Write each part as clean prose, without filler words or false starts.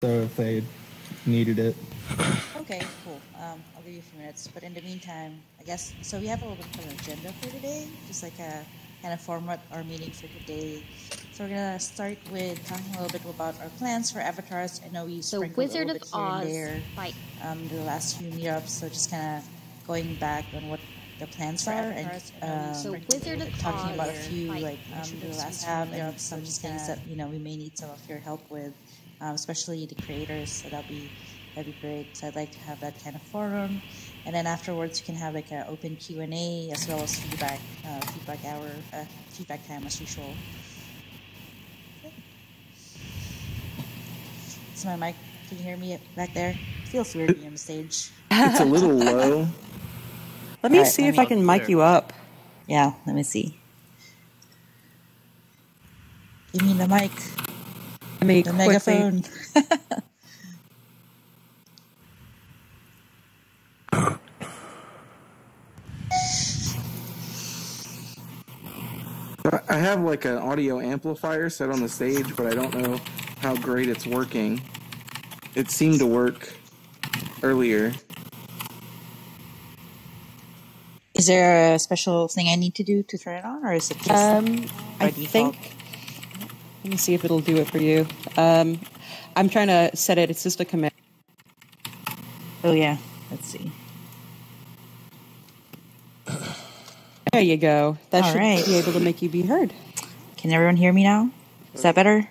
So if they needed it. Okay, cool. I'll give you a few minutes. But in the meantime, I guess, so we have a little bit of an agenda for today, just like a kind of format our meeting for today. So we're going to start with talking a little bit about our plans for avatars. I know we sprinkled a Wizard little of bit here and Oz there fight. the last few meetups. So just kind of going back on what the plans For are avatars, and Wizard of talking Oz about a few fight. like the last have and some things that we may need some of your help with, especially the creators. So that'd be great. So I'd like to have that kind of forum, and then afterwards you can have like an open Q&A as well as feedback hour, feedback time as usual. Is my mic? Can you hear me back there? It feels weird being on the stage. It's a little low. Let me see if I can mic you up. Yeah, let me see. Give me the mic. The megaphone. I have like an audio amplifier set on the stage, but I don't know how great it's working. It seemed to work earlier. Is there a special thing I need to do to turn it on, or is it just I think. Let me see if it'll do it for you. I'm trying to set it. It's just a command. Oh yeah, let's see. There you go. That All should right. be able to make you be heard. Can everyone hear me now? Is that better?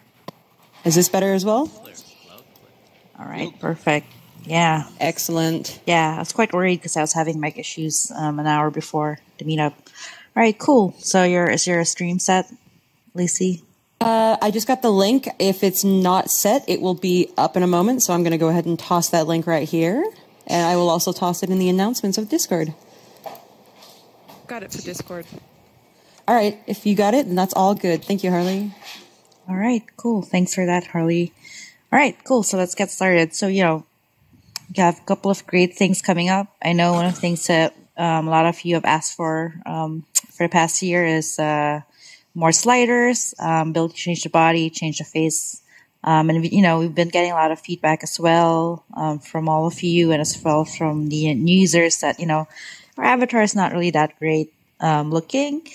Is this better as well? All right, perfect. Yeah. Excellent. Yeah, I was quite worried because I was having mic issues an hour before the meetup. All right, cool. So is your stream set, Lacey? I just got the link. If it's not set, it will be up in a moment. So I'm going to go ahead and toss that link right here. And I will also toss it in the announcements of Discord. Got it for Discord. All right. If you got it, then that's all good. Thank you, Harley. All right, cool. Thanks for that, Harley. All right, cool. So let's get started. So, we have a couple of great things coming up. I know one of the things that a lot of you have asked for the past year is more sliders, ability to change the body, change the face. And, we've been getting a lot of feedback as well from all of you and as well from the users that, our avatar is not really that great looking.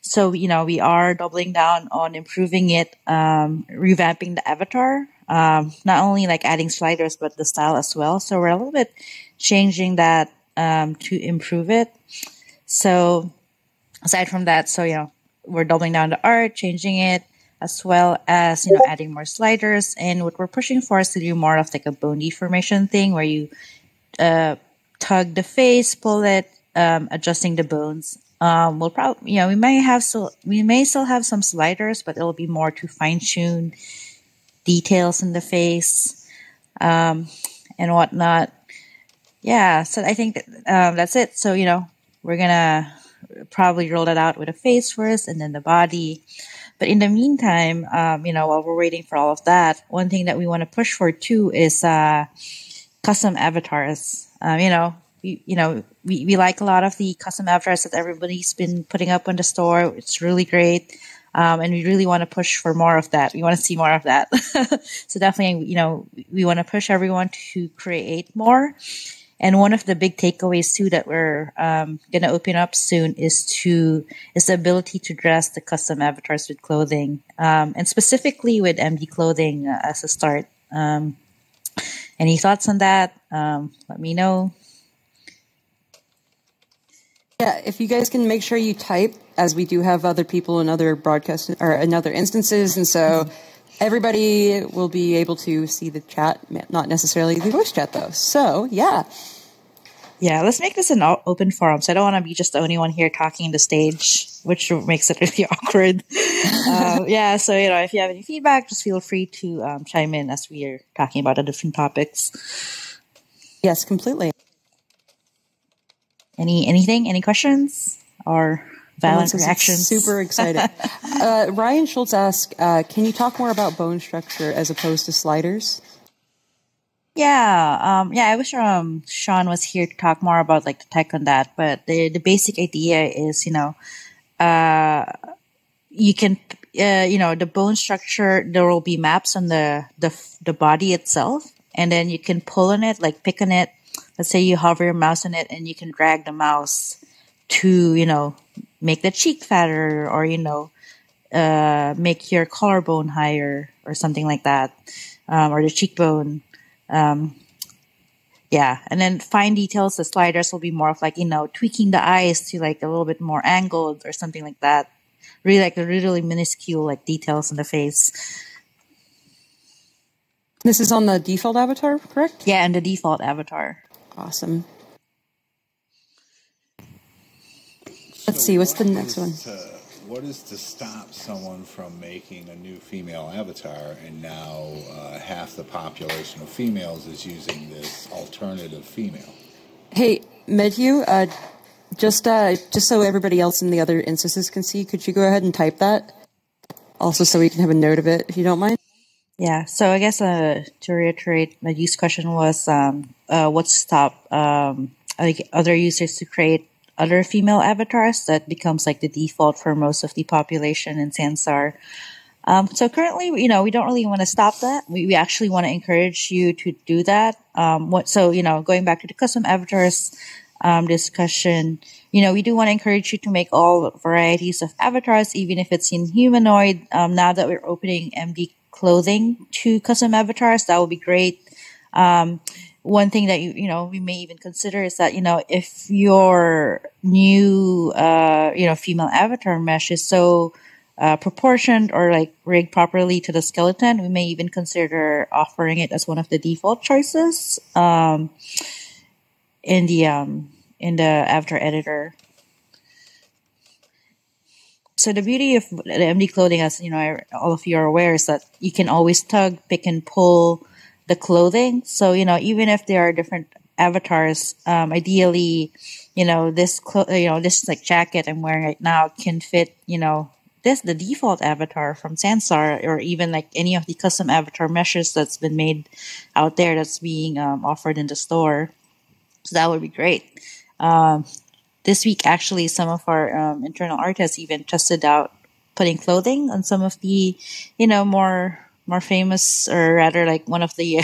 So, we are doubling down on improving it, revamping the avatar, not only like adding sliders, but the style as well. So we're a little bit changing that to improve it. So aside from that, we're doubling down the art, changing it, as well as, adding more sliders. And what we're pushing for is to do more of like a bone deformation thing where you tug the face, pull it, adjusting the bones. We'll probably, we may still have some sliders, but it'll be more to fine tune details in the face, and whatnot. Yeah. So I think that, that's it. So, we're going to probably roll it out with a face first and then the body. But in the meantime, while we're waiting for all of that, one thing that we want to push for too is, custom avatars. We like a lot of the custom avatars that everybody's been putting up on the store. It's really great. And we really want to push for more of that. We want to see more of that. So definitely, we want to push everyone to create more. And one of the big takeaways too that we're going to open up soon is the ability to dress the custom avatars with clothing, and specifically with MD clothing as a start. Any thoughts on that? Let me know. Yeah, if you guys can make sure you type, as we do have other people in other broadcasts or in other instances, and so everybody will be able to see the chat, not necessarily the voice chat though. So yeah. Yeah, let's make this an open forum. So I don't want to be just the only one here talking the stage, which makes it really awkward. Yeah, so if you have any feedback, just feel free to chime in as we are talking about the different topics. Yes, completely. Any questions or violent reactions? Super excited. Ryan Schultz asked, can you talk more about bone structure as opposed to sliders? Yeah, I wish Sean was here to talk more about like the tech on that. But the basic idea is, you can the bone structure, there will be maps on the body itself, and then you can pull on it, like pick on it. Let's say you hover your mouse on it, and you can drag the mouse to, make the cheek fatter, or make your collarbone higher, or something like that, or the cheekbone. Yeah, and then fine details, the sliders will be more of like, tweaking the eyes to like a little bit more angled or something like that. Really like the really minuscule like details in the face. This is on the default avatar, correct? Yeah, and the default avatar. Awesome. Let's see, what's the next one? What is to stop someone from making a new female avatar, and now half the population of females is using this alternative female? Hey, Medhu, just so everybody else in the other instances can see, could you go ahead and type that? Also, so we can have a note of it, if you don't mind. Yeah. So I guess to reiterate, Medhu's question was, what's to stop other users to create other female avatars that becomes like the default for most of the population in Sansar. So currently, we don't really want to stop that. We actually want to encourage you to do that. Going back to the custom avatars discussion, we do want to encourage you to make all varieties of avatars, even if it's in humanoid. Now that we're opening MD clothing to custom avatars, that would be great. One thing that we may even consider is that if your new female avatar mesh is so proportioned or like rigged properly to the skeleton, we may even consider offering it as one of the default choices in the avatar editor. So the beauty of the MD clothing, as all of you are aware, is that you can always tug, pick, and pull the clothing. So, even if there are different avatars, ideally, this like jacket I'm wearing right now can fit, the default avatar from Sansar, or even like any of the custom avatar meshes that's been made out there that's being offered in the store. So that would be great. This week, actually, some of our internal artists even tested out putting clothing on some of the, more famous, or rather like one of the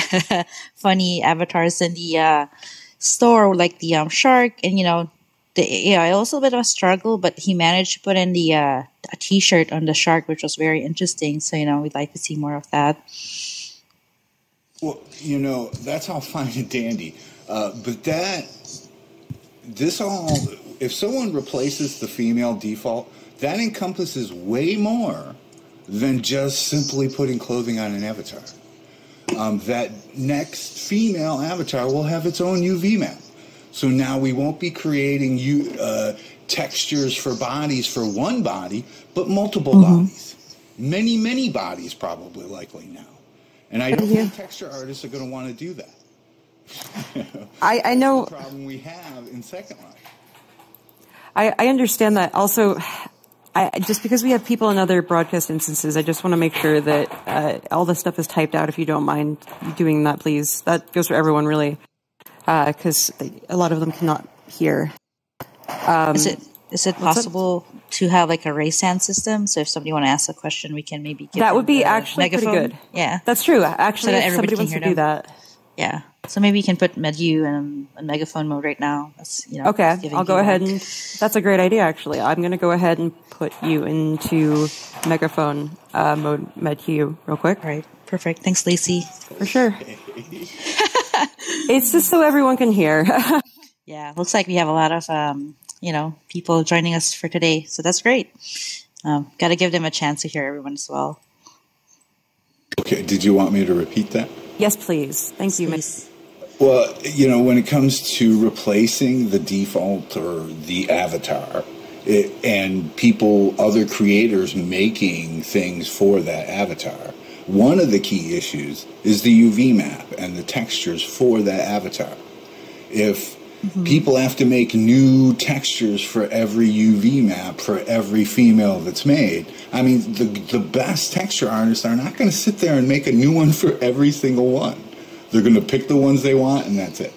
funny avatars in the store, like the shark. And it was a bit of a struggle, but he managed to put in the a t-shirt on the shark, which was very interesting. So we'd like to see more of that. Well, that's all fine and dandy, but if someone replaces the female default, that encompasses way more than just simply putting clothing on an avatar. That next female avatar will have its own UV map. So now we won't be creating textures for bodies for one body, but multiple bodies. Many, many bodies probably likely now. And I don't think texture artists are going to want to do that. I know the problem we have in Second Life. I understand that. Also, just because we have people in other broadcast instances, I just want to make sure that all this stuff is typed out. If you don't mind doing that, please. That goes for everyone, really, because a lot of them cannot hear. Is it possible to have like a raise hand system? So if somebody want to ask a question, we can maybe give that would be actually megaphone. Pretty good. Yeah, that's true. Actually, so if somebody wants to do that. Yeah. So maybe you can put Medhu in megaphone mode right now. That's, okay, I'll go ahead and that's a great idea, actually. I'm going to go ahead and put you into megaphone mode, Medhu, real quick. All right. Perfect. Thanks, Lacey. For sure. It's just so everyone can hear. Yeah. Looks like we have a lot of, people joining us for today. So that's great. Got to give them a chance to hear everyone as well. Okay. Did you want me to repeat that? Yes, please. Thank you, Miss. Well, when it comes to replacing the default or the avatar, and other creators making things for that avatar, one of the key issues is the UV map and the textures for that avatar. If people have to make new textures for every UV map for every female that's made, I mean, the best texture artists are not going to sit there and make a new one for every single one. They're going to pick the ones they want, and that's it.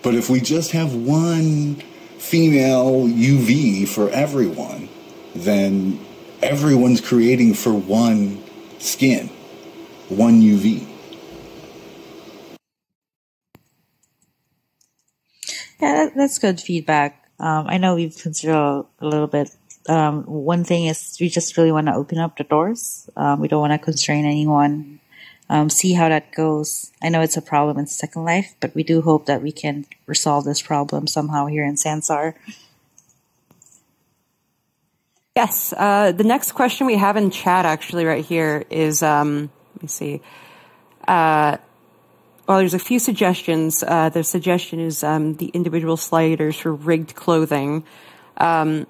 But if we just have one female UV for everyone, then everyone's creating for one skin, one UV. Yeah, that's good feedback. I know we've considered a little bit. One thing is we just really want to open up the doors. We don't want to constrain anyone. See how that goes. I know it's a problem in Second Life, but we do hope that we can resolve this problem somehow here in Sansar. Yes. The next question we have in chat actually right here is, let me see. Well, there's a few suggestions. The suggestion is the individual sliders for rigged clothing. Then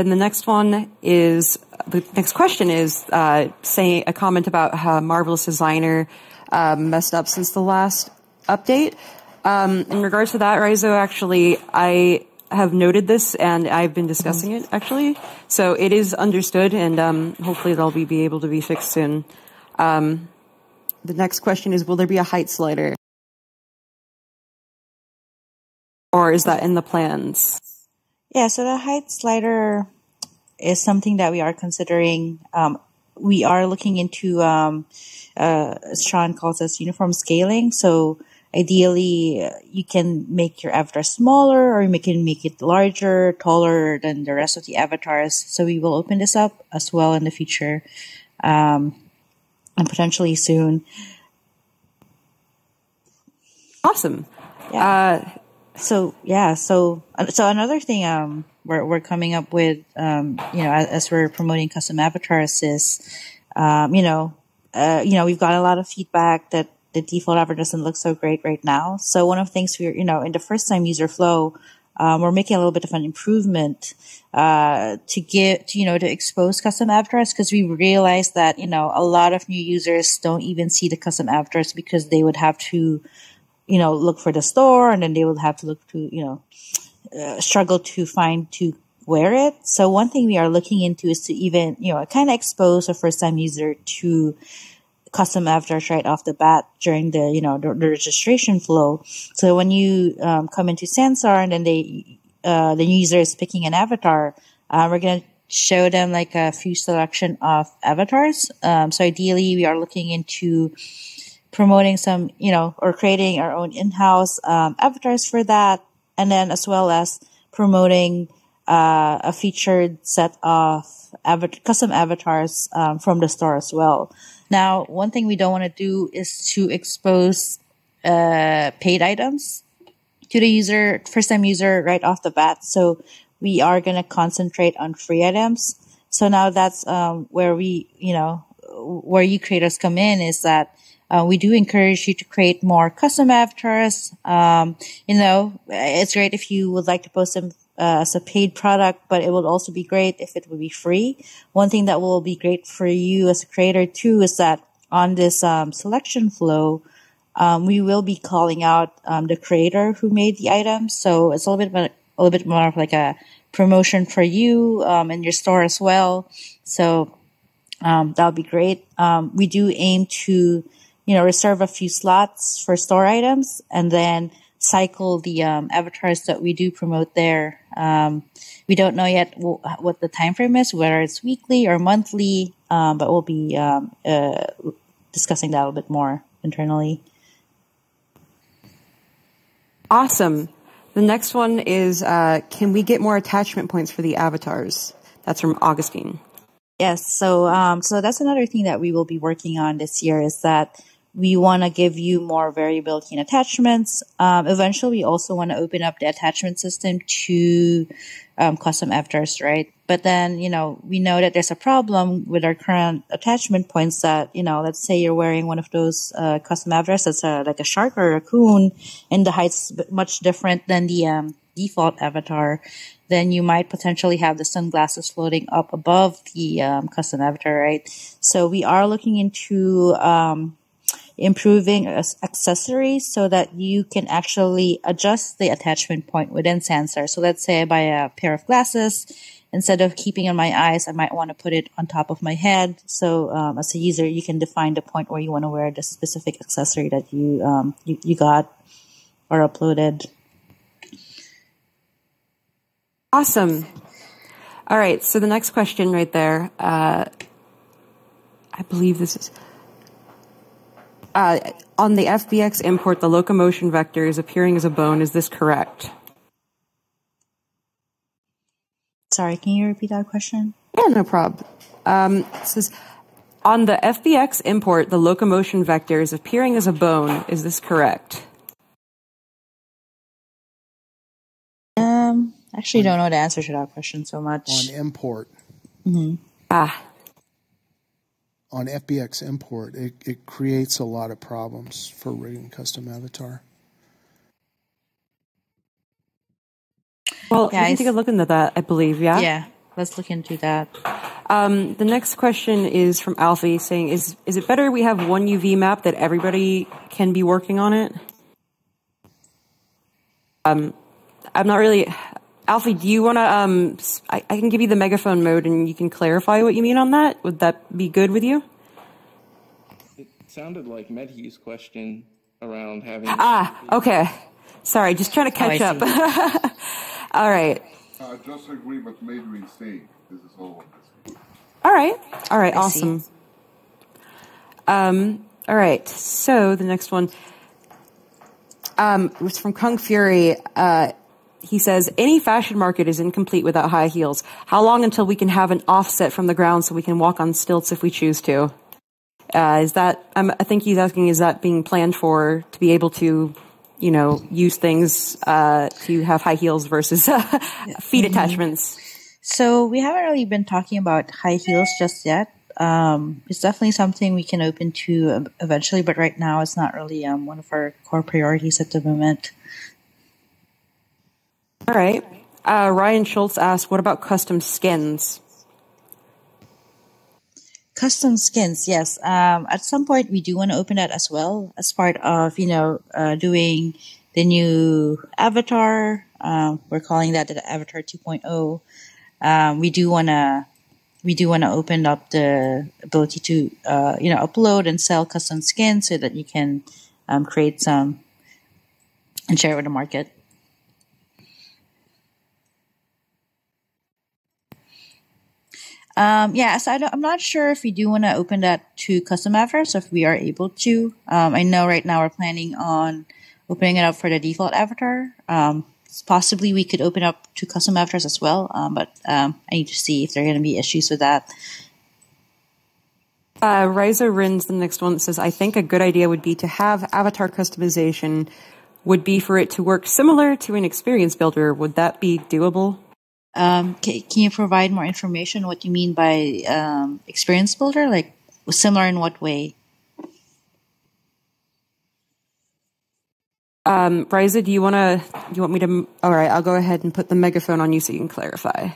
the next question is saying a comment about how Marvelous Designer messed up since the last update. In regards to that, Raizo, actually, I have noted this and I've been discussing it actually. So it is understood, and hopefully that'll be able to be fixed soon. The next question is, will there be a height slider? Or is that in the plans? Yeah, so the height slider is something that we are considering. We are looking into, as Sean calls us, uniform scaling. So ideally, you can make your avatar smaller, or you can make it larger, taller than the rest of the avatars. So we will open this up as well in the future. And potentially soon. Awesome. Yeah. So another thing we're coming up with, as we're promoting custom avatars is, we've got a lot of feedback that the default avatar doesn't look so great right now. So one of the things we're, in the first time user flow, we're making a little bit of an improvement to expose custom avatars, because we realized that a lot of new users don't even see the custom avatars because they would have to look for the store, and then they would have to look to struggle to find to wear it. So one thing we are looking into is to even kind of expose a first time user to custom avatars right off the bat during the registration flow. So when you come into Sansar and then the user is picking an avatar, we're going to show them like a few selection of avatars. So ideally we are looking into promoting some, or creating our own in-house avatars for that, and then as well as promoting a featured set of custom avatars from the store as well. Now, one thing we don't want to do is to expose paid items to the first-time user right off the bat. So we are going to concentrate on free items. So now that's where where you creators come in, is that we do encourage you to create more custom avatars. It's great if you would like to post them as a paid product, but it would also be great if it would be free. One thing that will be great for you as a creator too is that on this selection flow, we will be calling out the creator who made the item. So it's a little bit more of like a promotion for you and your store as well. So that would be great. We do aim to reserve a few slots for store items, and then cycle the avatars that we do promote there. We don't know yet what the time frame is, whether it's weekly or monthly, but we'll be discussing that a little bit more internally. Awesome. The next one is, can we get more attachment points for the avatars? That's from Augustine. Yes. So that's another thing that we will be working on this year, is that we want to give you more variability in attachments. Eventually, we also want to open up the attachment system to custom avatars, right? But then, we know that there's a problem with our current attachment points that, let's say you're wearing one of those custom avatars that's like a shark or a raccoon, and the height's much different than the default avatar. Then you might potentially have the sunglasses floating up above the custom avatar, right? So we are looking into improving accessories so that you can actually adjust the attachment point within Sansar. So let's say I buy a pair of glasses. Instead of keeping on my eyes, I might want to put it on top of my head. So as a user, you can define the point where you want to wear the specific accessory that you got or uploaded. Awesome. All right, so the next question right there, I believe this is, on the FBX import, the locomotion vector is appearing as a bone. Is this correct? Sorry, can you repeat that question? Yeah, no problem. It says, on the FBX import, the locomotion vector is appearing as a bone. Is this correct? Actually don't know the answer to that question so much. On import. Ah. On FBX import, it creates a lot of problems for rigging custom avatar. Well, we can take a look into that, I believe, yeah? Yeah, let's look into that. The next question is from Alfie saying, is it better we have one UV map that everybody can be working on it? I'm not really... Alfie, do you want to... I can give you the megaphone mode and you can clarify what you mean on that. Would that be good with you? It sounded like Medhi's question around having... Okay. Sorry, just trying to catch up. All right. I just agree with Medhi saying. This is all. All right, awesome. All right, so the next one was from Kung Fury. He says, any fashion market is incomplete without high heels. How long until we can have an offset from the ground so we can walk on stilts if we choose to? Is that, I think he's asking, is that being planned for to be able to, use things to have high heels versus feet attachments? So we haven't really been talking about high heels just yet. It's definitely something we can open to eventually, but right now it's not really one of our core priorities at the moment. All right. Ryan Schultz asked, what about custom skins? Custom skins, yes. At some point, we do want to open that as well as part of, doing the new avatar. We're calling that the Avatar 2.0. We do want to open up the ability to, upload and sell custom skins so that you can create some and share it with the market. So I'm not sure if we do want to open that to custom avatars, if we are able to. I know right now we're planning on opening it up for the default avatar. Possibly we could open up to custom avatars as well, but I need to see if there are going to be issues with that. Riza Rin's the next one that says, I think a good idea would be to have avatar customization would be for it to work similar to an experience builder. Would that be doable? Can you provide more information what you mean by experience builder? Like similar in what way? Riza, do you want me to? All right, I'll go ahead and put the megaphone on you so you can clarify.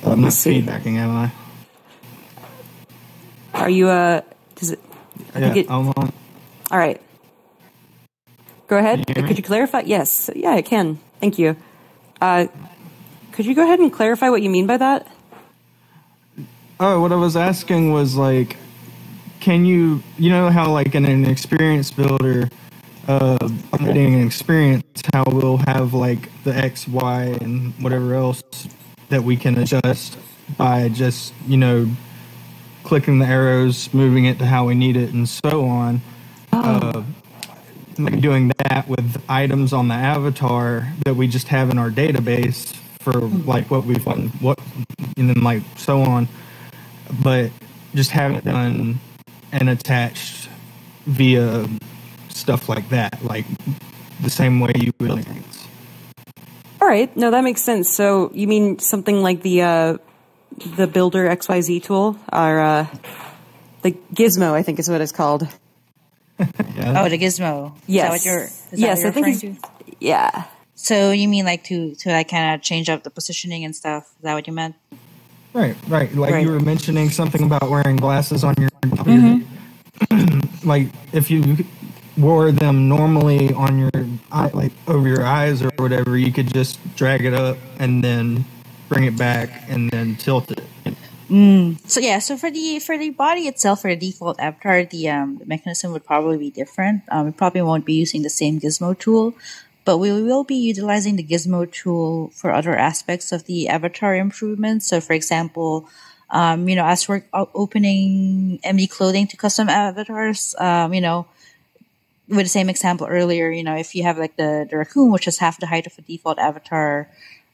I'm not feedbacking, am I? Are you? Does it? I'm on. All right. Go ahead. Could you clarify? Yes. Yeah, I can. Thank you. Could you go ahead and clarify what you mean by that? Oh, what I was asking was like, can you know how like in an experience builder, creating an experience, how we'll have like the X, Y, and whatever else that we can adjust by just, clicking the arrows, moving it to how we need it, and so on. Like doing that with items on the avatar that we just have in our database for like what we've done, and then like so on, but just have it done and attached via stuff like that, like the same way you would. All right, no, that makes sense. So you mean something like the Builder XYZ tool, or the Gizmo, I think is what it's called. Yeah. Oh, the Gizmo. Yes. Yes, I think it's, yeah. So you mean like to like kind of change up the positioning and stuff? Is that what you meant? Right. Like you were mentioning something about wearing glasses on your like if you wore them normally on your eye, like over your eyes or whatever, you could just drag it up and then bring it back and then tilt it. So for the body itself, for the default avatar, the mechanism would probably be different. We probably won't be using the same Gizmo tool, but we will be utilizing the Gizmo tool for other aspects of the avatar improvements. So, for example, as we're opening MD clothing to custom avatars, with the same example earlier, if you have like the raccoon, which is half the height of a default avatar,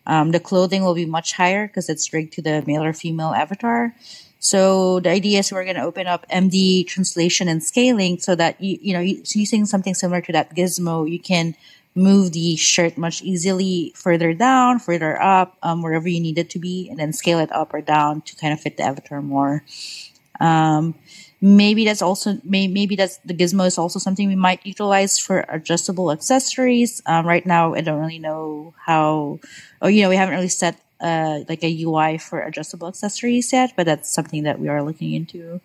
the clothing will be much higher because it's rigged to the male or female avatar. So the idea is we're going to open up MD translation and scaling so that, using something similar to that Gizmo, you can move the shirt much easily further down, further up, wherever you need it to be, and then scale it up or down to kind of fit the avatar more. Maybe that's the Gizmo is also something we might utilize for adjustable accessories. Right now, I don't really know we haven't really set like a UI for adjustable accessories yet, but that's something that we are looking into.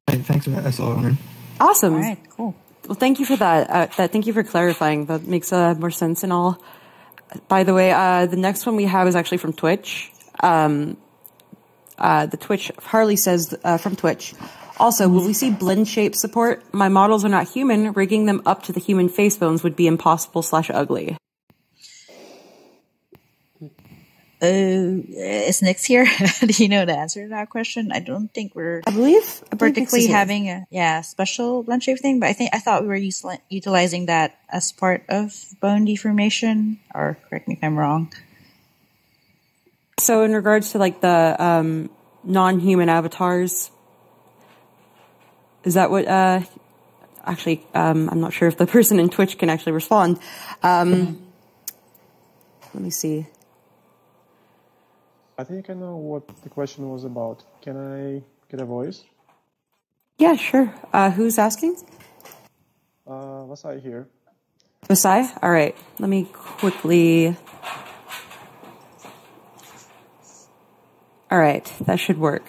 Thanks for that. That's all I wanted. Awesome. All right, cool. Well, thank you for that. Thank you for clarifying. That makes more sense and all. By the way, the next one we have is actually from Twitch. The Twitch, Harley says from Twitch. Also, will we see blend shape support? My models are not human. Rigging them up to the human face bones would be impossible/ugly. Is Nyx here? Do you know the answer to that question? I don't think we're particularly having a special blend shape thing, but I thought we were utilizing that as part of bone deformation, or correct me if I'm wrong. So in regards to like the non-human avatars, is that what actually I'm not sure if the person in Twitch can actually respond. Let me see. I think I know what the question was about. Can I get a voice? Yeah, sure. Who's asking? Vasai here. Vasai? All right. Let me quickly... All right. That should work.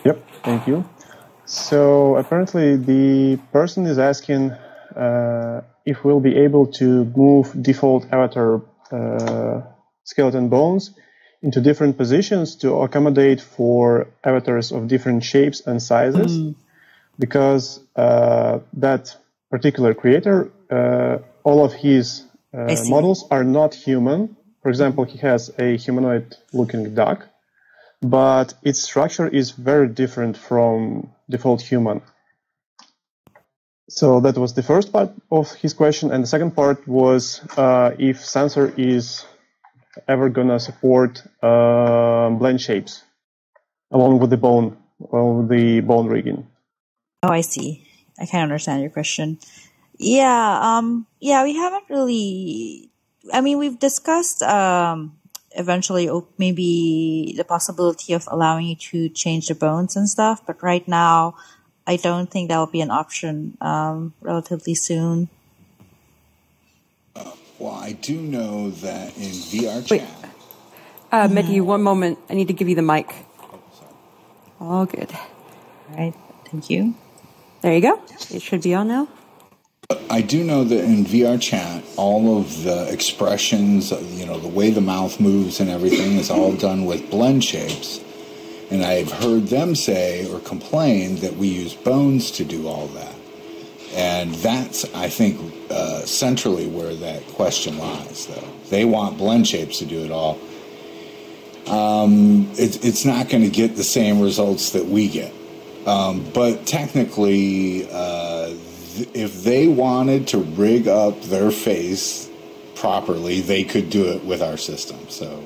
Yep. Thank you. So apparently the person is asking if we'll be able to move default avatar skeleton bones into different positions to accommodate for avatars of different shapes and sizes, because that particular creator, all of his models are not human. For example, he has a humanoid-looking duck, but its structure is very different from default human. So that was the first part of his question, and the second part was if Sansar is ever gonna support blend shapes along with the bone rigging. Oh, I see. I kind of understand your question. Yeah, we haven't really. I mean, we've discussed eventually maybe the possibility of allowing you to change the bones and stuff, but right now, I don't think that will be an option relatively soon. Well, I do know that in VR chat. Wait, Mehdi, one moment. I need to give you the mic. All good. All right, thank you. There you go. It should be on now. I do know that in VR chat, all of the expressions, the way the mouth moves and everything is all done with blend shapes. And I've heard them say or complain that we use bones to do all that. And that's, I think, centrally where that question lies, though. They want blend shapes to do it all. It's not going to get the same results that we get. But technically, if they wanted to rig up their face properly, they could do it with our system. So,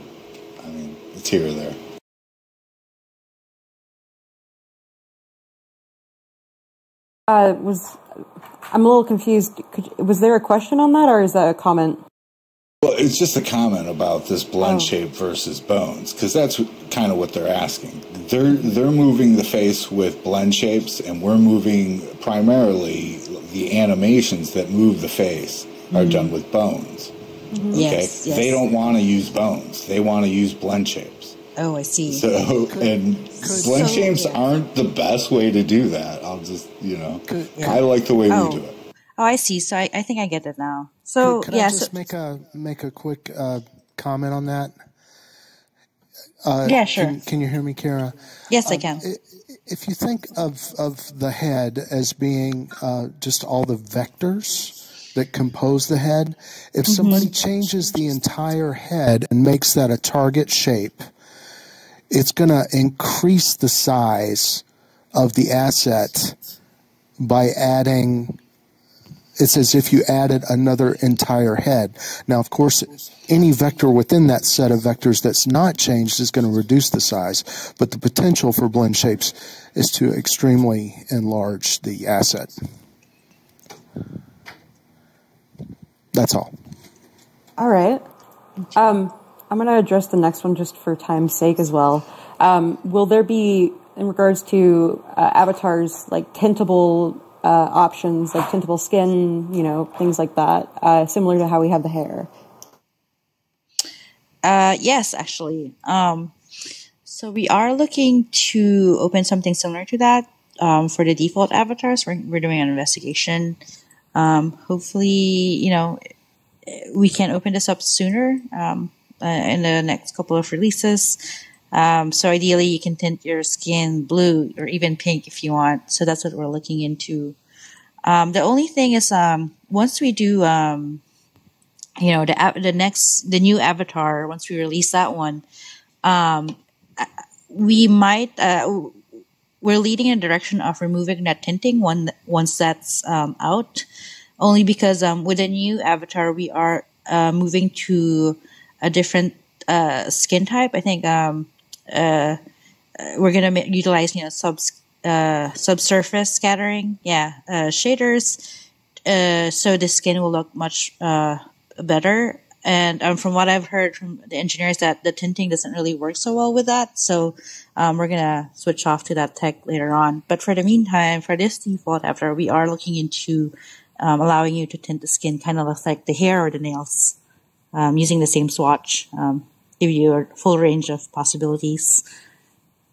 I mean, it's here or there. I'm a little confused. Was there a question on that, or is that a comment? Well, it's just a comment about this blend shape versus bones, because that's kind of what they're asking. They're moving the face with blend shapes, and we're moving primarily the animations that move the face are done with bones. Mm-hmm. Okay? Yes. They don't want to use bones. They want to use blend shapes. Oh, I see. So, blend shapes aren't the best way to do that. I'll just, I like the way we do it. Oh, I see. So I think I get it now. So could I just make a quick comment on that? Yeah, sure. Can you hear me, Kara? Yes, I can. If you think of the head as being just all the vectors that compose the head, if somebody changes the entire head and makes that a target shape, it's going to increase the size of the asset by adding. It's as if you added another entire head. Now, of course, any vector within that set of vectors that's not changed is going to reduce the size, but the potential for blend shapes is to extremely enlarge the asset. That's all. All right. I'm going to address the next one just for time's sake as well. Will there be, in regards to avatars, like tintable options, like tintable skin, things like that, similar to how we have the hair? Yes, actually. So we are looking to open something similar to that for the default avatars. We're doing an investigation. Hopefully, we can open this up sooner in the next couple of releases. So ideally, you can tint your skin blue or even pink if you want. So that's what we're looking into. The only thing is, once we do, the new avatar, once we release that one, we might, we're leading in a direction of removing that tinting once that's out, only because with the new avatar, we are moving to a different skin type. I think we're going to utilize, subsurface scattering, shaders, so the skin will look much better. And from what I've heard from the engineers, that the tinting doesn't really work so well with that. So we're going to switch off to that tech later on. But for the meantime, for this default avatar, we are looking into allowing you to tint the skin kind of like the hair or the nails, using the same swatch, give you a full range of possibilities.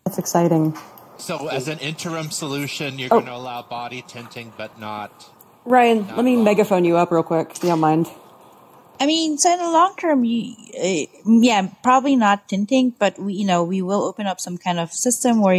That's exciting. So as an interim solution, you're going to allow body tinting, but not... Ryan, let me megaphone you up real quick, if you don't mind. I mean, so in the long term, probably not tinting, but we will open up some kind of system where,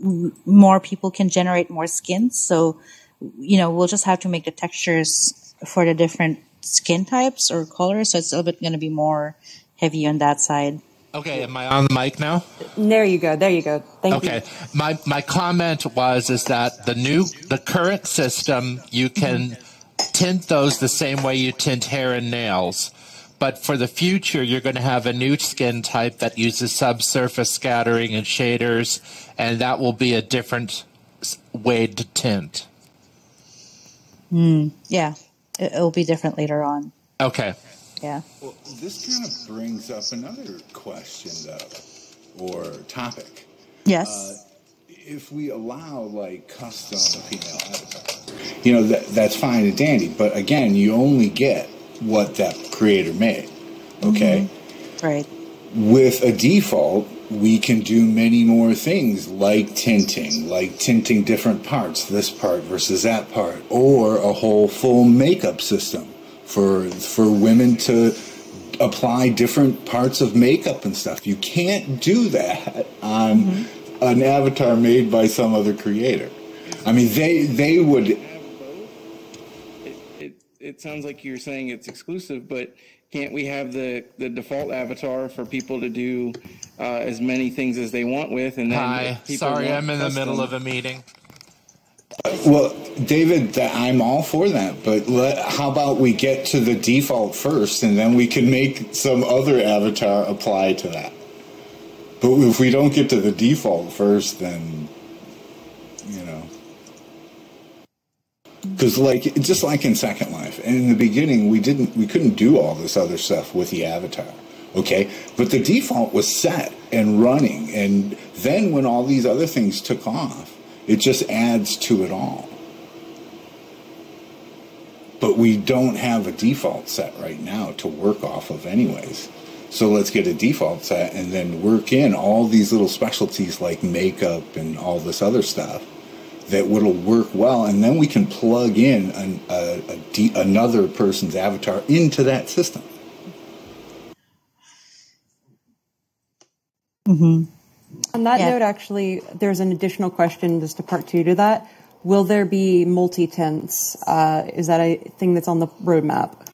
more people can generate more skins. So, we'll just have to make the textures for the different skin types or colors. So it's a little bit going to be more heavy on that side. Okay, am I on the mic now? There you go. Thank you. Okay, my comment is that the current system, you can tint those the same way you tint hair and nails. But for the future, you're going to have a new skin type that uses subsurface scattering and shaders, and that will be a different way to tint. Yeah, it'll be different later on. Okay. Yeah. Well, this kind of brings up another question, though, or topic. Yes. If we allow, like, custom female avatars, that's fine and dandy. But, again, you only get what that creator made, okay? Mm-hmm. Right. With a default, we can do many more things, like tinting different parts, this part versus that part, or a whole full makeup system for women to apply different parts of makeup and stuff. You can't do that on an avatar made by some other creator. I mean, they would... It sounds like you're saying it's exclusive, but can't we have the default avatar for people to do as many things as they want with? And then Hi, sorry, I'm in the middle of a meeting. Well, David, I'm all for that, but how about we get to the default first, and then we can make some other avatar apply to that. But if we don't get to the default first, then, because just like in Second Life, and in the beginning we couldn't do all this other stuff with the avatar, okay? But the default was set and running, and then when all these other things took off, it just adds to it all. But we don't have a default set right now to work off of anyways. So let's get a default set and then work in all these little specialties like makeup and all this other stuff that will work well. And then we can plug in another person's avatar into that system. On that note, actually, there's an additional question, just a part two to that. Will there be multi-tints? Is that a thing that's on the roadmap?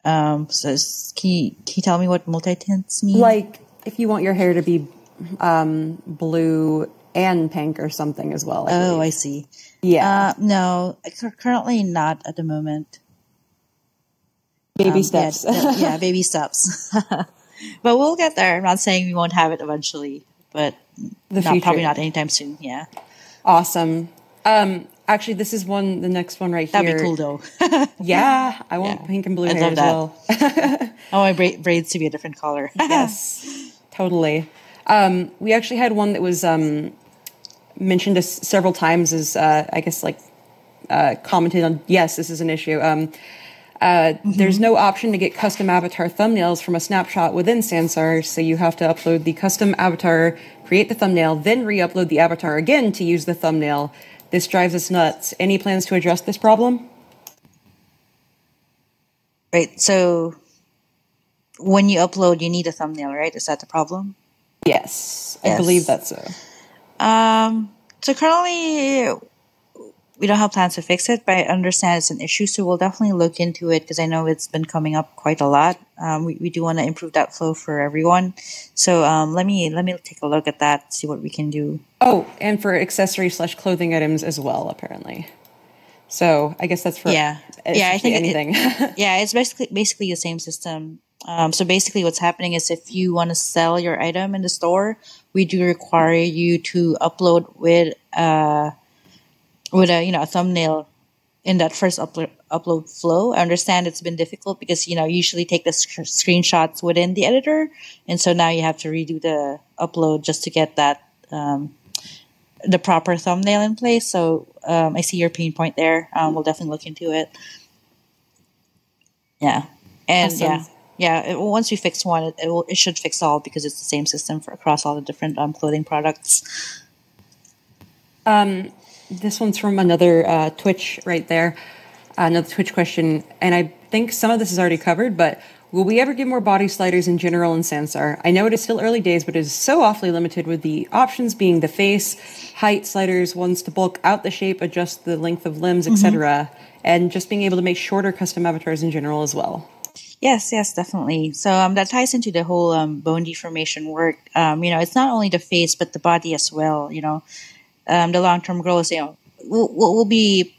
So can you tell me what multi-tints mean? Like, if you want your hair to be blue and pink or something as well. I see. Yeah. No, currently not at the moment. Baby steps. Yeah, baby steps. But we'll get there. I'm not saying we won't have it eventually, but probably not anytime soon. Yeah. Awesome. Actually, this is the next one right here. That'd be cool, though. Yeah, I want pink and blue hair as well. I want my braids to be a different color. Yes, totally. We actually had one that was mentioned several times as, I guess, commented on, yes, this is an issue. There's no option to get custom avatar thumbnails from a snapshot within Sansar, so you have to upload the custom avatar, create the thumbnail, then re-upload the avatar again to use the thumbnail. This drives us nuts. Any plans to address this problem? Right, so when you upload, you need a thumbnail, right? Is that the problem? Yes, I believe that's so. So currently, we don't have plans to fix it, but I understand it's an issue, so we'll definitely look into it because I know it's been coming up quite a lot. We do want to improve that flow for everyone. So let me take a look at that, see what we can do. Oh, and for accessory/clothing items as well, apparently. So I guess that's for I think anything. It's basically the same system. So basically, what's happening is if you want to sell your item in the store, we do require you to upload with a thumbnail in that first upload flow. I understand it's been difficult because you usually take the screenshots within the editor, and so now you have to redo the upload just to get that the proper thumbnail in place. So I see your pain point there. We'll definitely look into it. Yeah, and awesome. Once we fix one, it should fix all because it's the same system for across all the different clothing products. This one's from another Twitch right there, another Twitch question, and I think some of this is already covered, but will we ever get more body sliders in general in Sansar? I know it is still early days, but it is so awfully limited with the options being the face, height sliders, ones to bulk out the shape, adjust the length of limbs, etc., and just being able to make shorter custom avatars in general as well. Yes, definitely. So that ties into the whole bone deformation work. It's not only the face, but the body as well, the long-term goal is, we'll be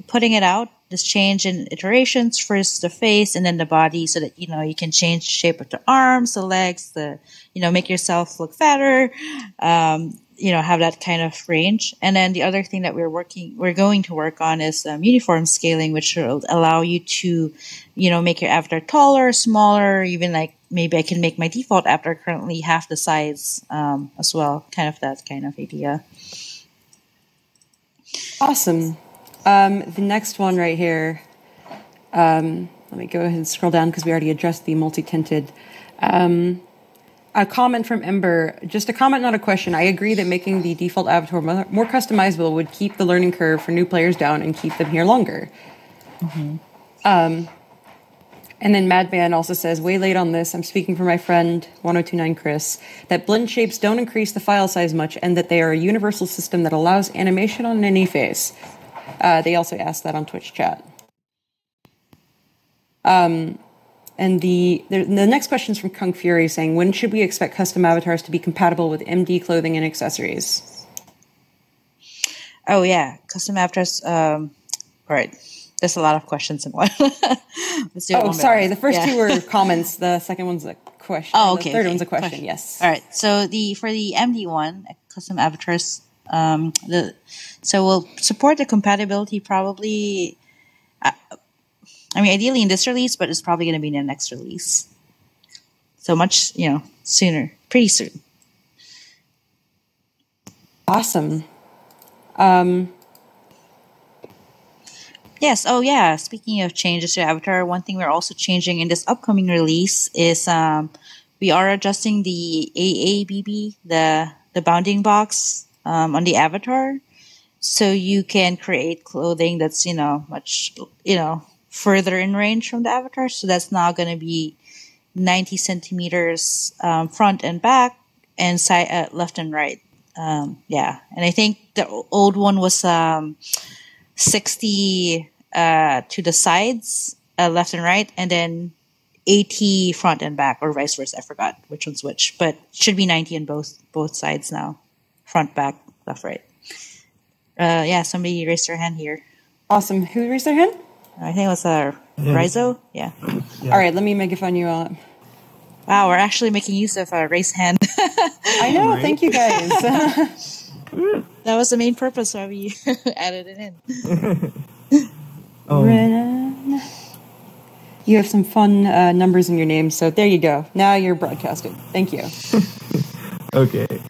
putting it out, this change in iterations, first the face and then the body so that, you can change the shape of the arms, the legs, make yourself look fatter, have that kind of range. And then the other thing that we're going to work on is uniform scaling, which will allow you to, make your avatar taller, smaller, even maybe I can make my default avatar currently half the size as well, that kind of idea. Awesome. The next one right here, let me go ahead and scroll down because we already addressed the multi-tinted. A comment from Ember, just a comment, not a question. I agree that making the default avatar more customizable would keep the learning curve for new players down and keep them here longer. And then Madman also says, way late on this, I'm speaking for my friend 1029 Chris, that blend shapes don't increase the file size much and that they are a universal system that allows animation on any face. They also asked that on Twitch chat. And the next question is from Kung Fury saying, when should we expect custom avatars to be compatible with MD clothing and accessories? Oh, yeah. Custom avatars. Right. There's a lot of questions in one. Let's do it one sorry. The first two were comments. The second one's a question. Oh, okay. The third one's a question. Yes. All right. So for the MD one, custom avatars, so we'll support the compatibility probably. Ideally in this release, but it's probably going to be in the next release. So much, sooner, pretty soon. Awesome. Yes. Oh, yeah. Speaking of changes to Avatar, one thing we're also changing in this upcoming release is we are adjusting the AABB, the bounding box on the Avatar, so you can create clothing that's much further in range from the Avatar. So that's now going to be 90 centimeters front and back, and side left and right. Yeah, and I think the old one was 60 to the sides, left and right, and then 80 front and back, or vice versa. I forgot which one's which, but should be 90 on both sides now, front, back, left, right. Yeah, somebody raised their hand here. Awesome. Who raised their hand? I think it was Rizo. Yeah. All right, let me make fun you all. Wow, we're actually making use of a raised hand. I know. Right? Thank you, guys. That was the main purpose why we added it in. Renan. You have some fun numbers in your name, so there you go. Now you're broadcasted. Thank you. Okay.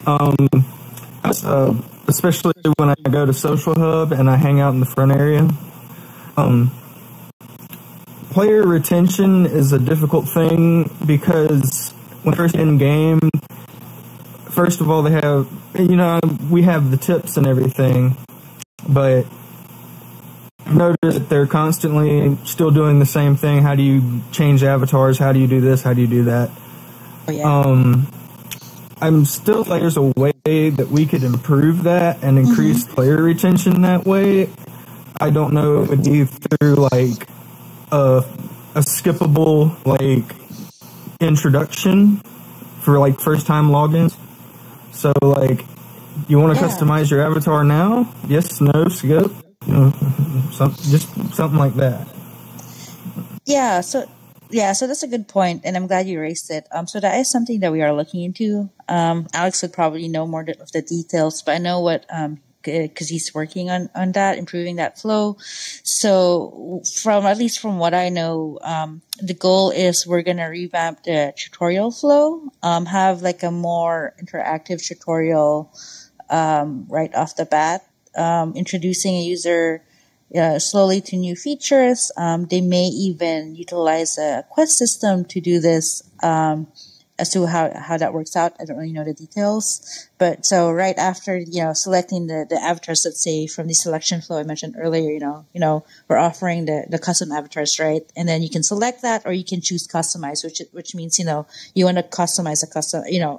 Especially when I go to Social Hub and I hang out in the front area. Player retention is a difficult thing because when first in game, first of all, they have, we have the tips and everything, but notice that they're constantly still doing the same thing. How do you change avatars? How do you do this? How do you do that? Oh, yeah. I'm still like there's a way that we could improve that and increase player retention that way. I don't know if it would be through like a skippable like introduction for like first time logins. So like you want to customize your avatar now? Yes, no, skip. Just something like that. Yeah, so that's a good point, and I'm glad you raised it. So that is something that we are looking into. Alex would probably know more of the details, but I know what because he's working on that, improving that flow. So at least from what I know, the goal is we're gonna revamp the tutorial flow, have like a more interactive tutorial right off the bat, introducing a user slowly to new features. They may even utilize a quest system to do this. As to how that works out, I don't really know the details. But so right after, selecting the avatars, let's say from the selection flow I mentioned earlier, we're offering the custom avatars, right? And then you can select that, or you can choose customize, which means, you want to customize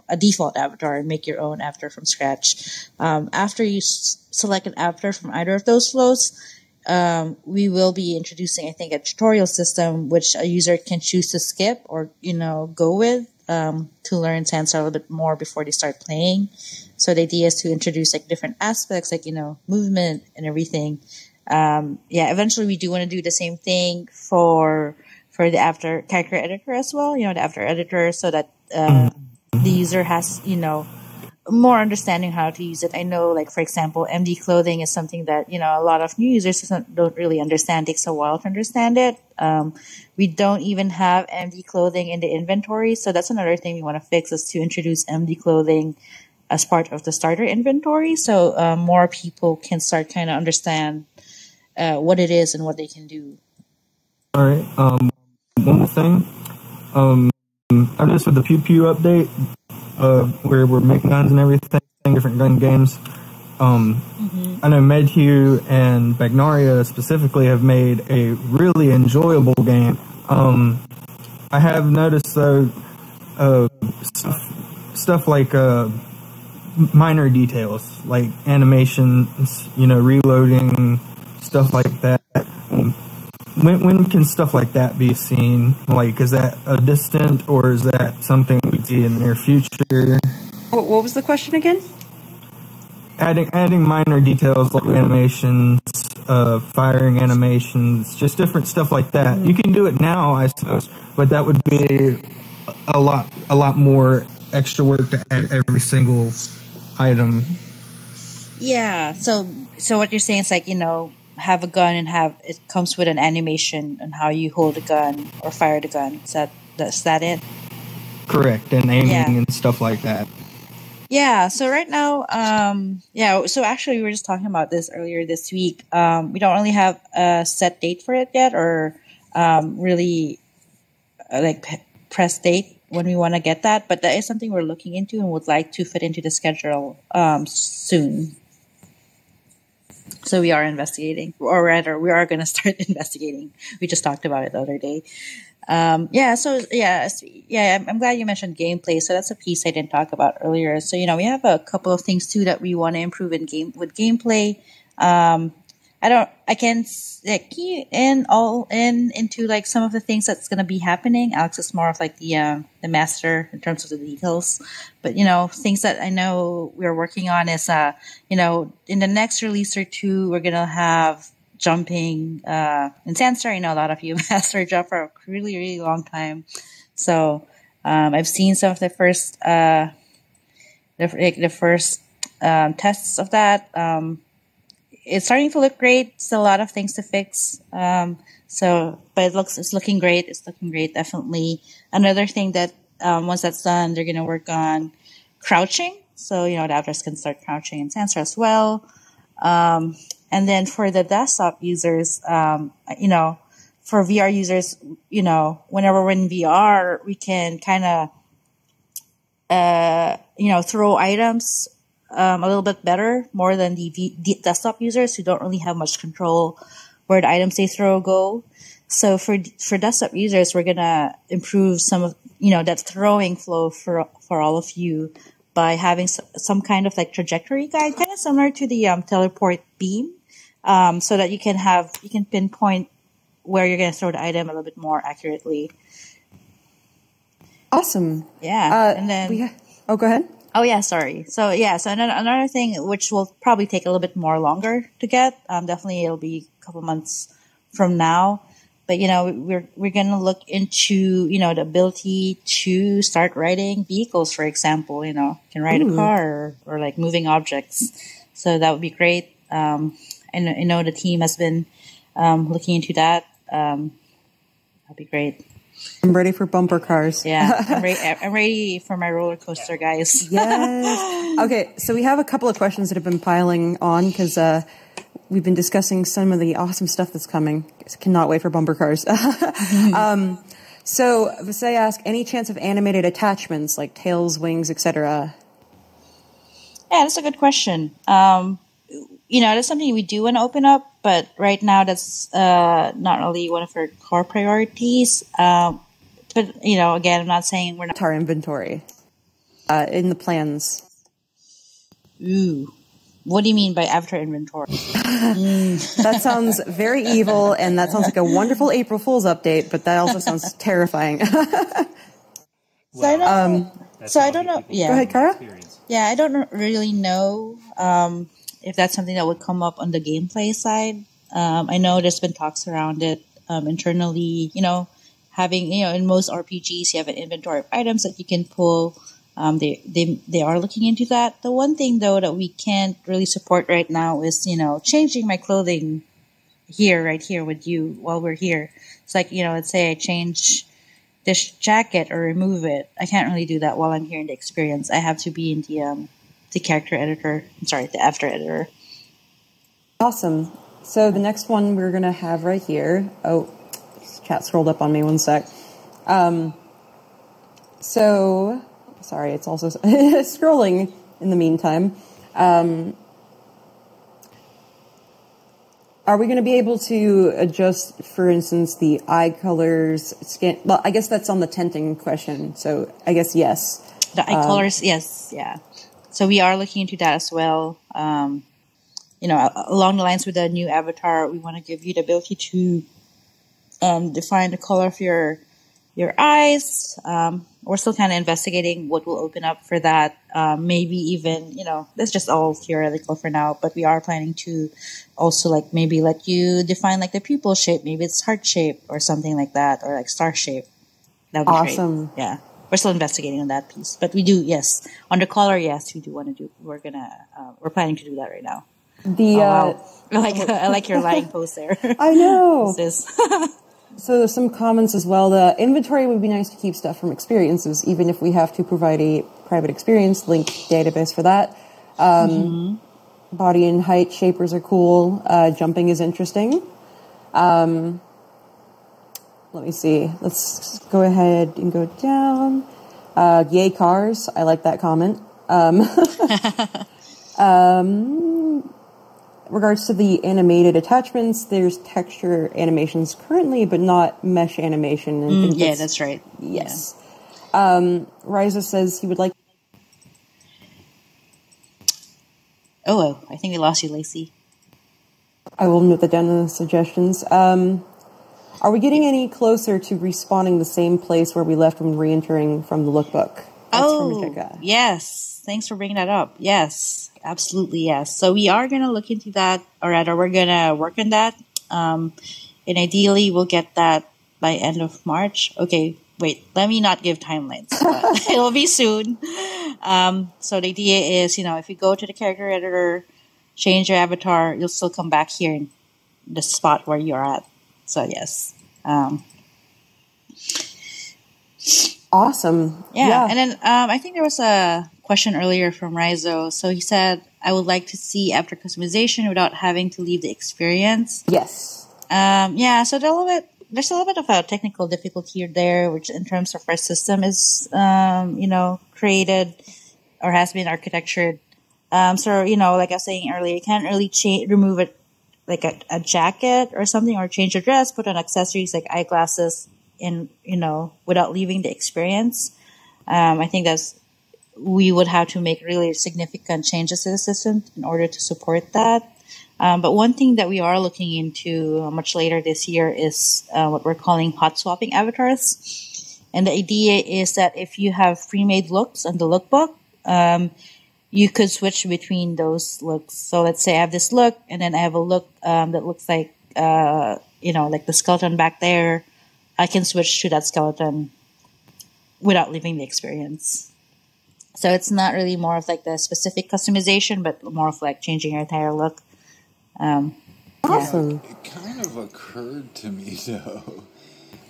a default avatar and make your own avatar from scratch. After you select an avatar from either of those flows, we will be introducing, I think, a tutorial system which a user can choose to skip or, go with, to learn Sansar a little bit more before they start playing. So the idea is to introduce like different aspects, like, movement and everything. Eventually we do want to do the same thing for the after character editor as well, the after editor, so that, the user has, more understanding how to use it. I know, like, for example, MD clothing is something that, a lot of new users don't really understand. It takes a while to understand it. We don't even have MD clothing in the inventory. So that's another thing we want to fix, is to introduce MD clothing as part of the starter inventory. So, more people can start kind of understand, what it is and what they can do. All right. One more thing. I'm just with the Pew Pew update, where we're making guns and everything, different gun games. I know MedHue and Bagnaria specifically have made a really enjoyable game. I have noticed, though, stuff like minor details, like animations, reloading, stuff like that. When can stuff like that be seen? Like, is that a distant, or is that something we see in the near future? What was the question again? Adding minor details like animations, firing animations, just different stuff like that. You can do it now, I suppose, but that would be a lot more extra work to add every single item. Yeah. So what you're saying is like, have a gun and it comes with an animation on how you hold a gun or fire the gun. Is that it? Correct, and aiming and stuff like that. Yeah, so right now, so actually we were just talking about this earlier this week. We don't really have a set date for it yet, or really press date when we want to get that, but that is something we're looking into and would like to fit into the schedule soon. So we are investigating, or rather, we are going to start investigating. We just talked about it the other day. Yeah, so I'm glad you mentioned gameplay. So that's a piece I didn't talk about earlier. So we have a couple of things too that we want to improve in gameplay. I can key into like some of the things that's going to be happening. Alex is more of like the master in terms of the details, but things that I know we're working on is in the next release or two we're going to have jumping in Sansar. A lot of you master jump for a really, really long time. So I've seen some of the first tests of that. It's starting to look great. Still a lot of things to fix. But it's looking great. It's looking great, definitely. Another thing that once that's done, they're going to work on crouching. So the avatars can start crouching in Sansar as well. And then for the desktop users, for VR users, whenever we're in VR, we can kind of, throw items a little bit better, more than the desktop users who don't really have much control where the items they throw go. So for desktop users, we're gonna improve some of that throwing flow for all of you by having some kind of like trajectory guide, kind of similar to the teleport beam. So that you can pinpoint where you're going to throw the item a little bit more accurately. Awesome. Yeah. And then, go ahead. Oh yeah, sorry. So another thing which will probably take a little bit more longer to get. Definitely it'll be a couple months from now. But we're going to look into the ability to start riding vehicles, for example. You can ride a car or like moving objects. So that would be great. I know the team has been looking into that. That'd be great. I'm ready for bumper cars. Yeah, I'm ready for my roller coaster, guys. Yes. Okay, so we have a couple of questions that have been piling on because we've been discussing some of the awesome stuff that's coming. I cannot wait for bumper cars. So Visay asked, any chance of animated attachments like tails, wings, etc.? Yeah, that's a good question. That's something we do want to open up, but right now that's not really one of our core priorities. But again, I'm not saying we're not. Our inventory in the plans. Ooh, what do you mean by avatar inventory? That sounds very evil, and that sounds like a wonderful April Fool's update, but that also sounds terrifying. I don't know. Yeah, go ahead, Kara. Yeah, I don't really know. If that's something that would come up on the gameplay side. I know there's been talks around it internally, having, in most RPGs, you have an inventory of items that you can pull. They are looking into that. The one thing, though, that we can't really support right now is, changing my clothing right here with you while we're here. It's like, let's say I change this jacket or remove it. I can't really do that while I'm here in the experience. I have to be in the character editor. I'm sorry, the after editor. Awesome. So the next one we're going to have right here. Oh, chat scrolled up on me 1 sec. So, sorry, it's also scrolling in the meantime. Are we going to be able to adjust, for instance, the eye colors, skin? Well, I guess that's on the tenting question. So I guess yes. The eye colors, yes, yeah. So we are looking into that as well. Along the lines with the new avatar, we want to give you the ability to define the color of your eyes. We're still kind of investigating what will open up for that. Maybe even, that's just all theoretical for now, but we are planning to also maybe let you define the pupil shape. Maybe it's heart shape or something like that, or star shape. That would be awesome. Great. Yeah. We're still investigating on that piece, but we do, yes. On the color, yes, we do want to do. We're planning to do that right now. Wow. I like your lying pose there. I know. So there's some comments as well. The inventory would be nice to keep stuff from experiences, even if we have to provide a private experience link database for that. Body and height shapers are cool. Jumping is interesting. Let me see. Let's go ahead and go down. Yay cars. I like that comment. regards to the animated attachments, there's texture animations currently, but not mesh animation. I think that's right. Yes. Riza says he would like... Oh, I think we lost you, Lacey. I will note that down in the suggestions. Are we getting any closer to respawning the same place where we left when re-entering from the lookbook? That's from Macheka. Yes. Thanks for bringing that up. Yes, absolutely, yes. So we are going to look into that, or rather, we're going to work on that. And ideally, we'll get that by end of March. Okay, wait, let me not give timelines. But it'll be soon. So the idea is, if you go to the character editor, change your avatar, you'll still come back here in the spot where you're at. So, yes. Awesome. Yeah. And then I think there was a question earlier from Rizo. So he said, I would like to see after customization without having to leave the experience. Yes. So there's a little bit of a technical difficulty there, which in terms of our system is, created or has been architectured. So, like I was saying earlier, you can't really remove it like a jacket or something, or change your dress, put on accessories like eyeglasses in, without leaving the experience. I think we would have to make really significant changes to the system in order to support that. But one thing that we are looking into much later this year is what we're calling hot swapping avatars. And the idea is that if you have pre-made looks on the lookbook, you could switch between those looks. So let's say I have this look, and then I have a look that looks like, like the skeleton back there. I can switch to that skeleton without leaving the experience. So it's not really more of like the specific customization, but more of like changing your entire look. Awesome. Yeah, it kind of occurred to me, though.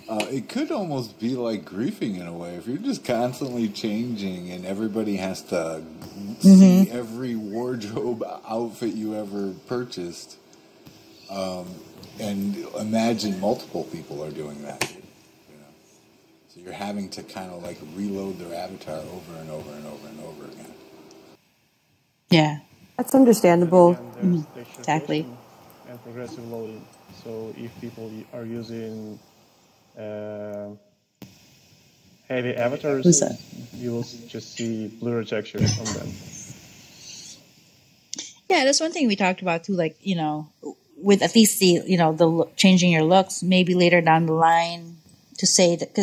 It could almost be like griefing in a way. If you're just constantly changing and everybody has to see every wardrobe outfit you ever purchased, and imagine multiple people are doing that. So you're having to kind of like reload their avatar over and over and over and over again. Yeah. That's understandable. Exactly. And progressive loading. So if people are using heavy avatars, you will just see blurry textures on them. Yeah, that's one thing we talked about too. Like, with at least the changing your looks, maybe later down the line to say that,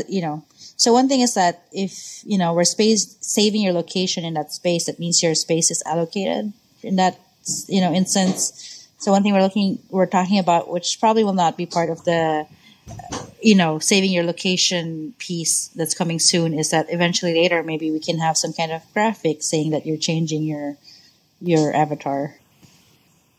So one thing is that if, we're saving your location in that space, that means your space is allocated in that, instance. So one thing we're talking about, which probably will not be part of the, saving your location piece that's coming soon, is that eventually later maybe we can have some kind of graphic saying that you're changing your avatar.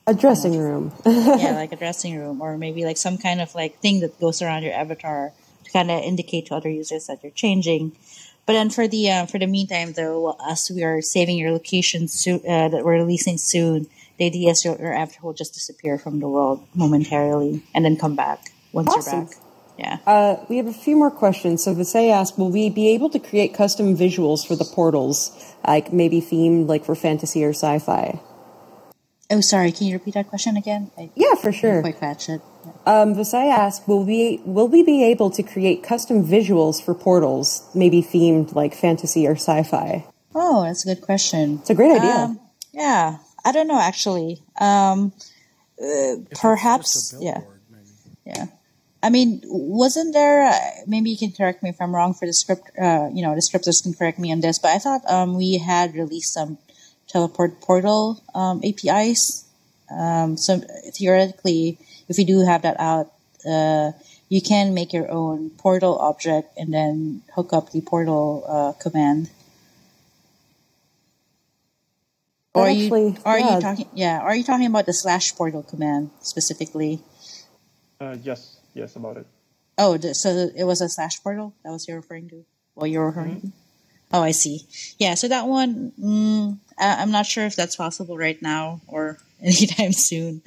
A dressing room. Yeah, like a dressing room, or maybe like some kind of like thing that goes around your avatar to kind of indicate to other users that you're changing. But then for the meantime, though, as we are saving your location that we're releasing soon, the idea is your avatar will just disappear from the world momentarily and then come back once Awesome. You're back. Yeah. We have a few more questions. So Visay asked, will we be able to create custom visuals for the portals, like maybe themed like for fantasy or sci-fi? Oh, sorry. Can you repeat that question again? Yeah, for sure. Quite catch it. Visay asked, will we be able to create custom visuals for portals, maybe themed like fantasy or sci-fi? Oh, that's a good question. It's a great idea. Yeah. I don't know, actually. Perhaps, yeah. Yeah. I mean, wasn't there, maybe you can correct me if I'm wrong for the script, the scripters can correct me on this, but I thought we had released some teleport portal APIs. So theoretically, if you do have that out, you can make your own portal object and then hook up the portal command. Or are you talking about the / portal command specifically? Yes, about it. Oh, so it was a / portal that was you're referring to? Well, you're referring to? Oh, I see. Yeah, so that one, I'm not sure if that's possible right now or anytime soon.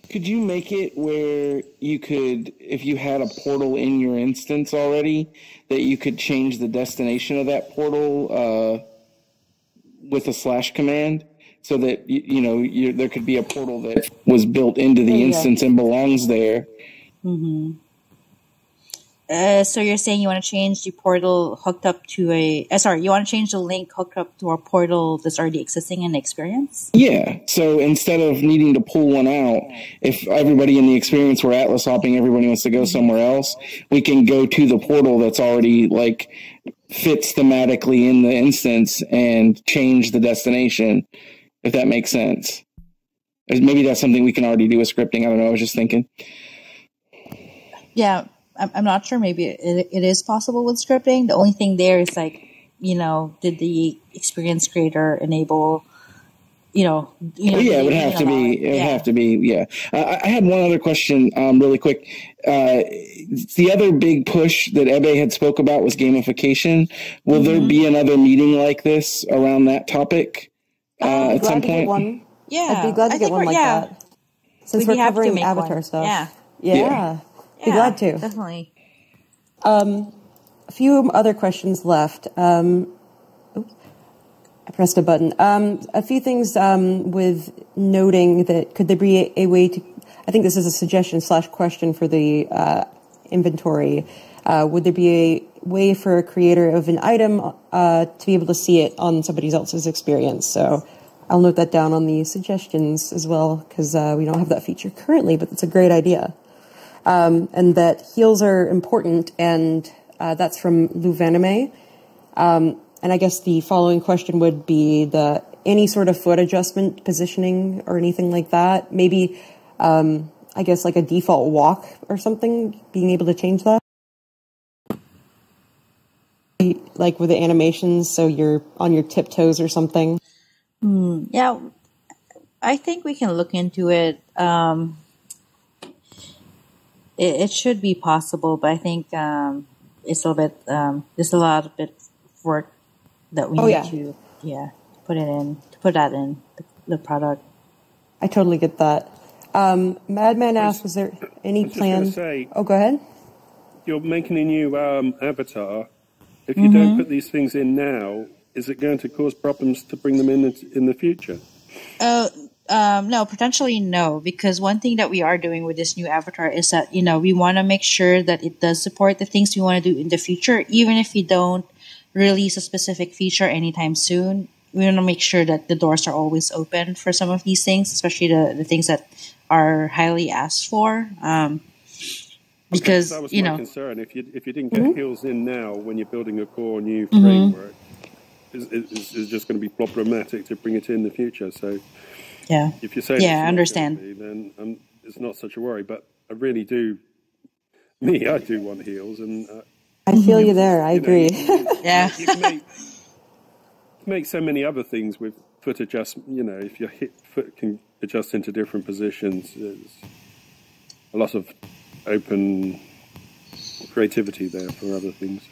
Could you make it where you could, if you had a portal in your instance already, that you could change the destination of that portal with a slash command, so that there could be a portal that was built into the instance and belongs there. Mm-hmm. So you're saying you want to change the portal hooked up to you want to change the link hooked up to a portal that's already existing in the experience? Yeah. So instead of needing to pull one out, if everybody in the experience were Atlas hopping, everybody wants to go somewhere else, we can go to the portal that's already fits thematically in the instance and change the destination, if that makes sense. Maybe that's something we can already do with scripting. I don't know. I was just thinking. Yeah. I'm not sure. Maybe it is possible with scripting. The only thing there is did the experience creator enable, Yeah, it would have to be. It would have to be. Yeah. I had one other question, really quick. The other big push that Ebe had spoke about was gamification. Will there be another meeting like this around that topic at some point? Yeah, I'd be glad to get one like that. Since we're covering Avatar stuff. Yeah. Be glad to. Definitely. A few other questions left. Oops, I pressed a button. A few things with noting that could there be a way to, I think this is a suggestion / question for the inventory. Would there be a way for a creator of an item to be able to see it on somebody else's experience? So I'll note that down on the suggestions as well, because we don't have that feature currently, but it's a great idea. And that heals are important, and that's from Luvanime. And I guess the following question would be any sort of foot adjustment, positioning, or anything like that. Maybe, I guess, like a default walk or something, being able to change that. Like with the animations, so you're on your tiptoes or something. Yeah, I think we can look into it. It should be possible, but I think it's a little bit. There's a lot of work that we need to put that in the product. I totally get that. Madman asked, was there any plan? Oh, go ahead. You're making a new avatar. If you don't put these things in now, is it going to cause problems to bring them in the future? No, potentially no, because one thing that we are doing with this new avatar is that, we want to make sure that it does support the things we want to do in the future, even if we don't release a specific feature anytime soon. We want to make sure that the doors are always open for some of these things, especially the things that are highly asked for. Because that was my concern. If you didn't get heals in now when you're building a core new framework, it's just going to be problematic to bring it in the future. So if you're saying I understand, then it's not such a worry. But I really do. I do want heals, and I feel you there. I agree. You can make so many other things with foot adjustment. If your foot can adjust into different positions, there's a lot of open creativity there for other things.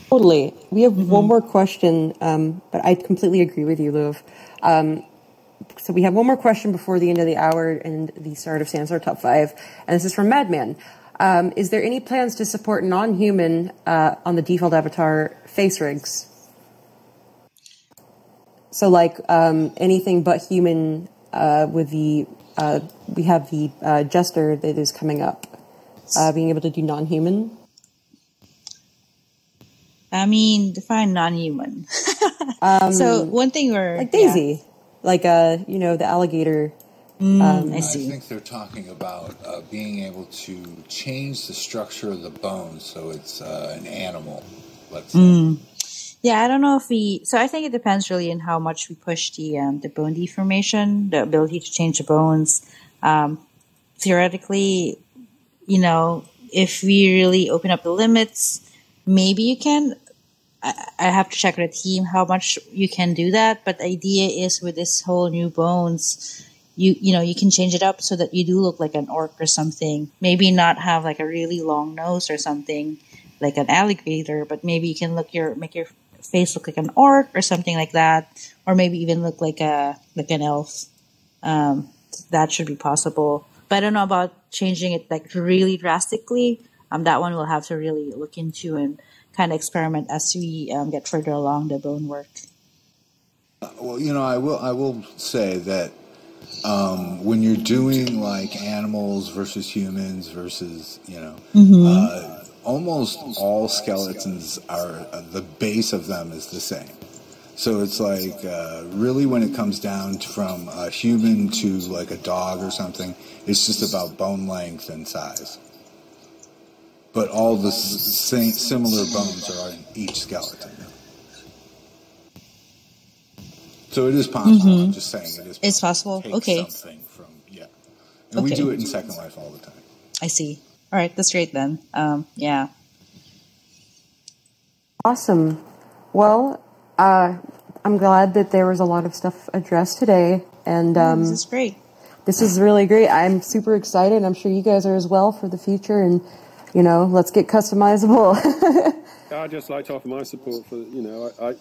Totally. We have one more question, but I completely agree with you, Luv. So we have one more question before the end of the hour and the start of Sansar Top 5, and this is from Madman. Is there any plans to support non-human on the default avatar face rigs? So like anything but human with the, we have the Jester that is coming up. Being able to do non-human? I mean, define non-human. So one thing we're... Like Daisy. Like, the alligator. I see. I think they're talking about being able to change the structure of the bone so it's an animal, let's say. Yeah, I don't know if so I think it depends really on how much we push the bone deformation, the ability to change the bones. Theoretically, if we really open up the limits, maybe you can. I have to check with the team how much you can do that. But the idea is with this whole new bones, you can change it up so that you do look like an orc or something. Maybe not have like a really long nose or something like an alligator, but maybe you can make your face look like an orc or something like that, or maybe even look like an elf. That should be possible. But I don't know about changing it like really drastically. That one we'll have to really look into and kind of experiment as we get further along the bone work. Well, I will say that when you're doing like animals versus humans versus, almost all skeletons are, the base of them is the same. So it's like, really when it comes down from a human to like a dog or something, it's just about bone length and size. But all the same similar bones are in each skeleton. So it is possible. I'm just saying it is possible. It's possible. Take Okay. something from, And we do it in Second Life all the time. I see. All right, that's great then. Yeah. Awesome. Well, I'm glad that there was a lot of stuff addressed today, and This is great. this is really great. I'm super excited. I'm sure you guys are as well for the future, and let's get customizable. I'd just like to offer my support for,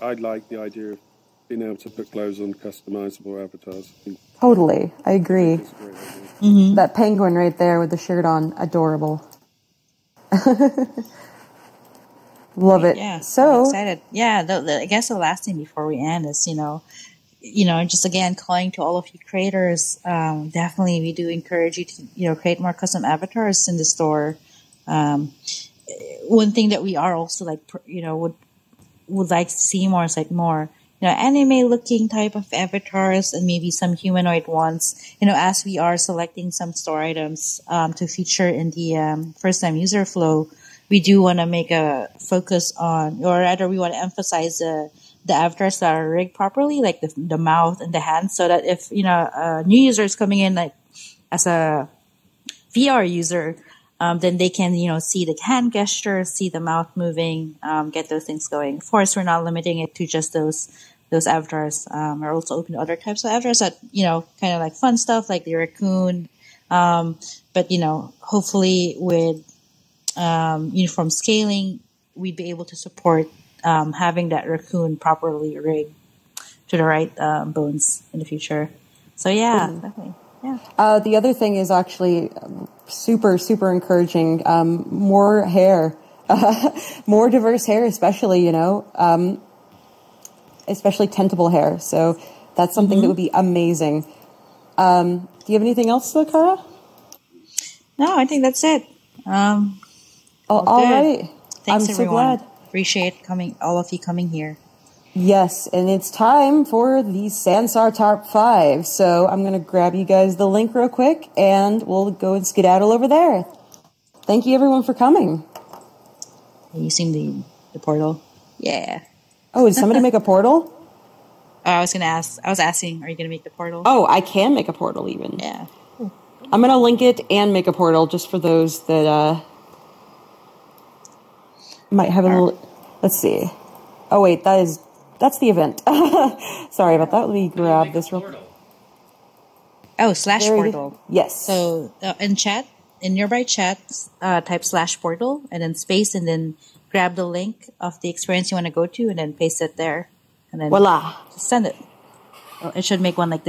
I'd like the idea of being able to put clothes on customizable avatars. Totally, I agree. It's a great idea. That penguin right there with the shirt on, adorable. Love it. Yeah. So I'm excited. Yeah. I guess the last thing before we end is, just again calling to all of you creators. Definitely, we do encourage you to, create more custom avatars in the store. One thing that we are also would like to see more is more anime looking type of avatars and maybe some humanoid ones. As we are selecting some store items to feature in the first time user flow, we do want to make a focus on, or rather, we want to emphasize the avatars that are rigged properly, like the mouth and the hands, so that if a new user is coming in as a VR user, then they can, see the hand gestures, see the mouth moving, get those things going. Of course, we're not limiting it to just those avatars. We're also open to other types of avatars that, kind of like fun stuff like the raccoon. But, hopefully with uniform scaling, we'd be able to support having that raccoon properly rigged to the right bones in the future. So, yeah, definitely. Yeah. the other thing is actually super, super encouraging. More hair, more diverse hair, especially, especially tentable hair. So that's something that would be amazing. Do you have anything else, Kara? No, I think that's it. All good. right. Thanks, I'm everyone. so glad. Appreciate all of you coming here. Yes, and it's time for the Sansar Top 5. So I'm going to grab you guys the link real quick, and we'll go and skedaddle over there. Thank you, everyone, for coming. Are you seeing the portal? Yeah. Oh, did somebody make a portal? I was asking, are you going to make the portal? Oh, I can make a portal even. Yeah. I'm going to link it and make a portal just for those that might have a little... Let's see. Oh, wait, that's the event. Sorry about that. Let me grab this real quick. Oh, /portal. Yes. So in nearby chat, type /portal and then space and then grab the link of the experience you want to go to and then paste it there. And then voila. send it. Well, it should make one like this.